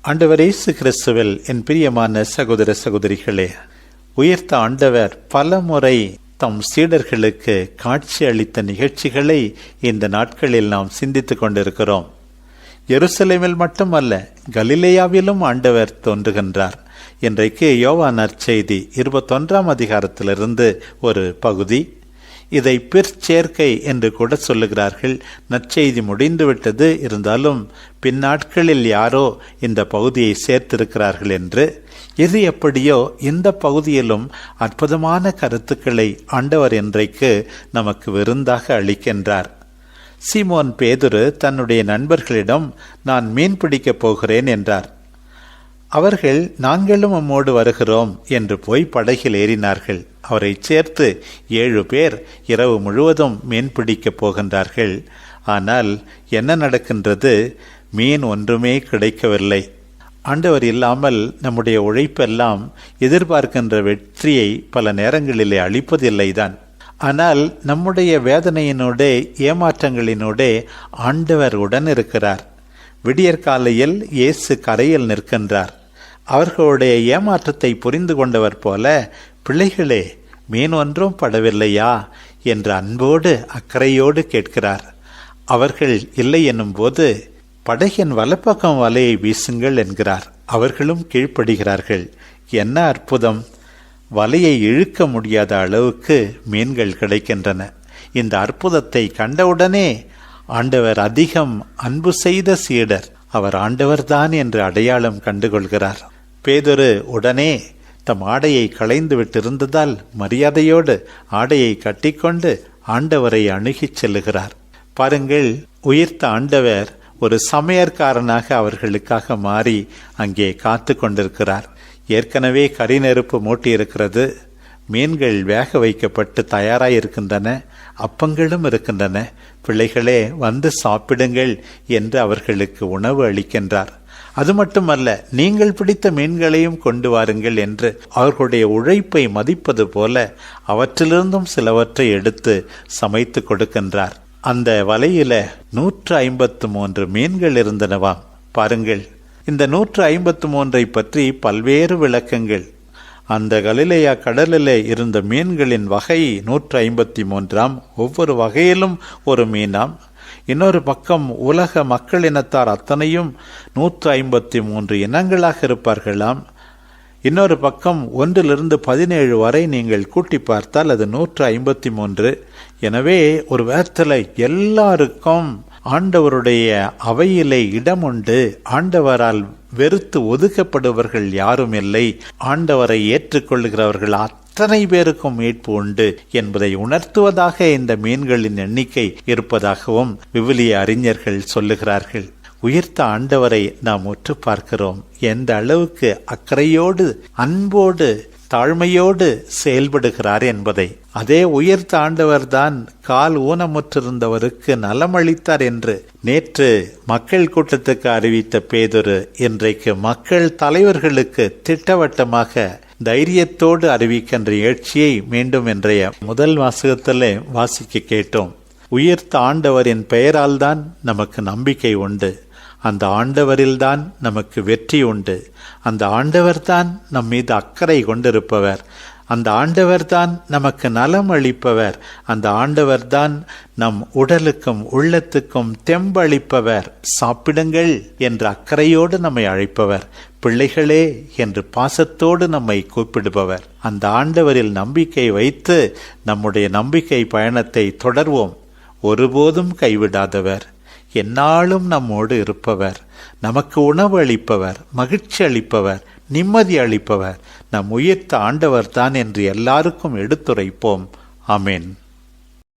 ஆண்டவர் இயேசு கிறிஸ்துவில் என் பிரியமான சகோதர சகோதரிகளே, உயிர்த்த ஆண்டவர் பல முறை தம் சீடர்களுக்கு காட்சி அளித்த நிகழ்ச்சிகளை இந்த நாட்களில் நாம் சிந்தித்துக் கொண்டிருக்கிறோம். எருசலேமில் மட்டுமல்ல, கலிலேயாவிலும் ஆண்டவர் தோன்றுகின்றார். இன்றைக்கு யோவான் நற்செய்தி 21ஆம் அதிகாரத்திலிருந்து ஒரு பகுதி. இதை பிற்சேர்க்கை என்று கூட சொல்லுகிறார்கள். நற்செய்தி முடிந்துவிட்டது, இருந்தாலும் பின்னாட்களில் யாரோ இந்த பகுதியை சேர்த்திருக்கிறார்கள் என்று. எது எப்படியோ இந்த பகுதியிலும் அற்புதமான கருத்துக்களை ஆண்டவர் இன்றைக்கு நமக்கு விருந்தாக அளிக்கின்றார். சீமோன் பேதுரு தன்னுடைய நண்பர்களிடம், நான் மீன் பிடிக்கப் போகிறேன் என்றார். அவர்கள், நாங்களும் உம்மோடு வருகிறோம் என்று போய் படகில் ஏறினார்கள். அவரை சேர்த்து 7 பேர் இரவு முழுவதும் மீன் பிடிக்கப் போகின்றார்கள். ஆனால் என்ன நடக்கின்றது? மீன் ஒன்றுமே கிடைக்கவில்லை. ஆண்டவர் இல்லாமல் நம்முடைய உழைப்பெல்லாம் எதிர்பார்க்கின்ற வெற்றியை பல நேரங்களிலே அளிப்பதில்லைதான். ஆனால் நம்முடைய வேதனையினோடே ஏமாற்றங்களினோடே ஆண்டவர் உடன் இருக்கிறார். விடியற்காலையில் இயேசு கரையில் நிற்கின்றார். அவர்களுடைய ஏமாற்றத்தை புரிந்து கொண்டவர் போல, பிள்ளைகளே, மீன் ஒன்றும் படவில்லையா என்று அன்போடு அக்கறையோடு கேட்கிறார். அவர்கள் இல்லை என்னும் போது, படகின் வலப்பக்கம் வலையை வீசுங்கள் என்கிறார். அவர்களும் கீழ்ப்படுகிறார்கள். என்ன அற்புதம்! வலையை இழுக்க முடியாத அளவுக்கு மீன்கள் கிடைக்கின்றன. இந்த அற்புதத்தை கண்டவுடனே ஆண்டவர் அதிகம் அன்பு செய்த சீடர் அவர் ஆண்டவர்தான் என்று அடையாளம் கண்டுகொள்கிறார். பேதுரு உடனே தம் ஆடையை களைந்து விட்டிருந்ததால் மரியாதையோடு ஆடையை கட்டிக்கொண்டு ஆண்டவரை அணுகிச் செல்லுகிறார். பாருங்கள், உயிர்த்த ஆண்டவர் ஒரு சமையற்காரனாக அவர்களுக்காக மாறி அங்கே காத்து கொண்டிருக்கிறார். ஏற்கனவே கரி நெருப்பு மூட்டியிருக்கிறது. மீன்கள் வேக வைக்கப்பட்டு தயாராயிருக்கின்றன. அப்பங்களும் இருக்கின்றன. பிள்ளைகளே, வந்து சாப்பிடுங்கள் என்று அவர்களுக்கு உணவு அளிக்கின்றார். அது மட்டுமல்ல, நீங்கள் பிடித்த மீன்களையும் கொண்டு வாருங்கள் என்று அவர்களுடைய உழைப்பை மதிப்பது போல அவற்றிலிருந்தும் சிலவற்றை எடுத்து சமைத்து கொடுக்கின்றார். அந்த வலையில 153 மீன்கள் இருந்தனவாம். பாருங்கள், இந்த 153 பற்றி பல்வேறு விளக்கங்கள். அந்த கலிலேயா கடலிலே இருந்த மீன்களின் வகை 153ஆம். ஒவ்வொரு வகையிலும் ஒரு மீனாம். இன்னொரு பக்கம் உலக மக்களினத்தார் அத்தனையும் 153 இனங்களாக இருப்பார்களாம். இன்னொரு பக்கம் 1 to 17 வரை நீங்கள் கூட்டி பார்த்தால் அது 153. எனவே ஒரு வேர்த்தல எல்லாருக்கும் ஆண்டவருடைய அவையிலே இடம் உண்டு. ஆண்டவரால் வெறுத்து ஒதுக்கப்படுபவர்கள் யாரும் இல்லை. ஆண்டவரை ஏற்றுக்கொள்ளுகிறவர்கள் அத்தனை பேருக்கும் மீட்பு உண்டு என்பதை உணர்த்துவதாக இந்த மீன்களின் எண்ணிக்கை இருப்பதாகவும் விவிலிய அறிஞர்கள் சொல்லுகிறார்கள். உயிர்த்த ஆண்டவரை நாம் உற்று பார்க்கிறோம். எந்த அளவுக்கு அக்கறையோடு, அன்போடு, தாழ்மையோடு செயல்படுகிறார் என்பதை. அதே உயிர்த்த ஆண்டவர்தான் கால் ஊனமுற்றிருந்தவருக்கு நலமளித்தார் என்று நேற்று மக்கள் கூட்டத்துக்கு அறிவித்த பேதுரு இன்றைக்கு மக்கள் தலைவர்களுக்கு திட்டவட்டமாக தைரியத்தோடு அறிவிக்கின்ற எழுச்சியை மீண்டும் இன்றைய முதல் வாசகத்திலே வாசிக்க கேட்டோம். உயிர்த்த ஆண்டவரின் பெயரால் தான் நமக்கு நம்பிக்கை உண்டு. அந்த ஆண்டவரில்தான் நமக்கு வெற்றி உண்டு. அந்த ஆண்டவர்தான் நம் மீது அக்கறை கொண்டிருப்பவர். அந்த ஆண்டவர்தான் நமக்கு நலம் அளிப்பவர். அந்த ஆண்டவர்தான் நம் உடலுக்கும் உள்ளத்துக்கும் தெம்பளிப்பவர். சாப்பிடுங்கள் என்ற அக்கறையோடு நம்மை அழைப்பவர். பிள்ளைகளே என்று பாசத்தோடு நம்மை கூப்பிடுபவர். அந்த ஆண்டவரில் நம்பிக்கை வைத்து நம்முடைய நம்பிக்கை பயணத்தை தொடர்வோம். ஒருபோதும் கைவிடாதவர், எந்நாளும் நம்மோடு இருப்பவர், நமக்கு உணவு அளிப்பவர், மகிழ்ச்சி அளிப்பவர், நிம்மதி அளிப்பவர் நம் உயிர்த்த ஆண்டவர் தான் என்று எல்லாருக்கும் எடுத்துரைப்போம். ஆமென்.